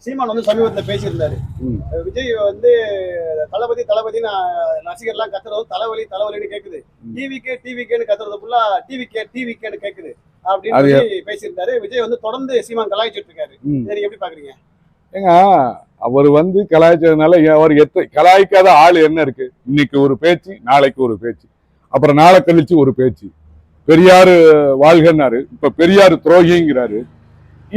சீமான் வந்து சமீபத்துல பேசியிருந்தாரு. விஜய் வந்து தளபதி தளபதினு ரசிகர்லாம் கத்துறது தலைவலி தலைவலின்னு கேக்குது. டிவிக்கேன்னு கத்துறது ஃபுல்லா டிவிக்கேன்னு கேக்குது அப்படின்னு சொல்லி பேசியிருந்தாரு. விஜய் வந்து தொடர்ந்து சீமான் கலாய்ச்சிட்டு இருக்காரு. நீங்க எப்படி பாக்குறீங்க? ஏங்க அவர் வந்து கலாய்ச்சதுனால அவர் கலாய்க்காத ஆள் என்ன இருக்கு? இன்னைக்கு ஒரு பேச்சு, நாளைக்கு ஒரு பேச்சு, அப்புறம் நாளை கழிச்சு ஒரு பேச்சு. பெரியாரு வாழ்கன்னாரு, இப்ப பெரியாரு துரோகிங்கிறாரு.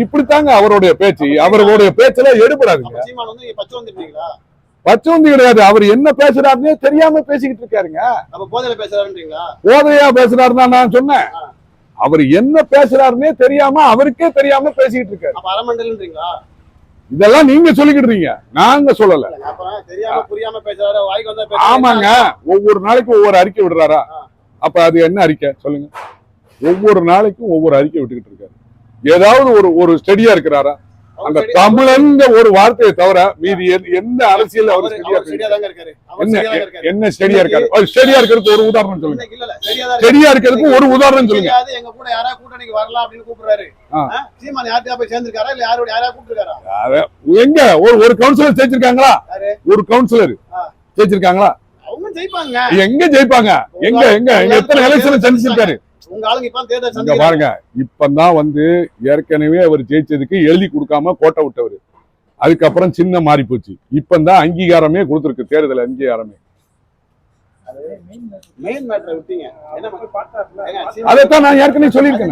இப்படித்தாங்க அவருடைய பேச்சு. அவர்களுடைய பேச்செல்லாம் எடுபடாதுங்க. பச்சவந்தி கிடையாது. அவர் என்ன பேசுறாருன்னே தெரியாம பேசிக்கிட்டு இருக்காருங்க. போதையா பேசுறாருன்னா நான் சொன்னேன். அவர் என்ன பேசுறாருன்னே தெரியாம அவருக்கே தெரியாம பேசிக்கிட்டு இருக்காரு. இதெல்லாம் நீங்க சொல்லிக்கிட்டு இருக்கீங்க, நாங்க சொல்லல. ஆமாங்க, ஒவ்வொரு நாளைக்கும் ஒவ்வொரு அறிக்கை விடுறாரா? அப்ப அது என்ன அறிக்கை சொல்லுங்க? ஒவ்வொரு நாளைக்கும் ஒவ்வொரு அறிக்கை விட்டுக்கிட்டு இருக்காரு. ஏதாவது ஒரு ஸ்டெடியா இருக்கிறாரா? அந்த தமிழங்க ஒரு வார்த்தையை தவிர மீதி எந்த அரசியல் அவர் என்ன ஸ்டெடியா இருக்காரு? ஸ்டெடியா இருக்கிறதுக்கு ஒரு உதாரணம் சொல்லுங்க. ஸ்டெடியா இருக்கிறதுக்கு ஒரு உதாரணம் சொல்லுங்க. எங்க கூட யாரா கூட்டணிக்கு வரலாம் அப்படின்னு கூப்பிடுறாரு. சீமான் யார்கிட்ட போய் சேர்ந்திருக்காரா இல்ல யாரா கூப்பிட்டுருக்காரா? எங்க ஒரு கவுன்சிலர் ஜெயிச்சிருக்காங்களா? ஒரு கவுன்சிலர் ஜெயிச்சிருக்காங்களா? அவங்க ஜெயிப்பாங்க. எங்க ஜெயிப்பாங்க? எங்க எங்க எத்தனை எலெக்ஷன் சந்திச்சிருக்காரு? பாருங்க, இப்பதான் வந்து ஏற்கனவே அவர் ஜெயிச்சதுக்கு எழுதி கொடுக்காம கோட்டை விட்டவர். அதுக்கப்புறம் சின்ன மாறி போச்சு. இப்பதான் அங்கீகாரமே கொடுத்திருக்கு, தேர்தல் அங்கீகாரமே. அதைத்தான் நான் ஏற்கனவே சொல்லியிருக்கேன்.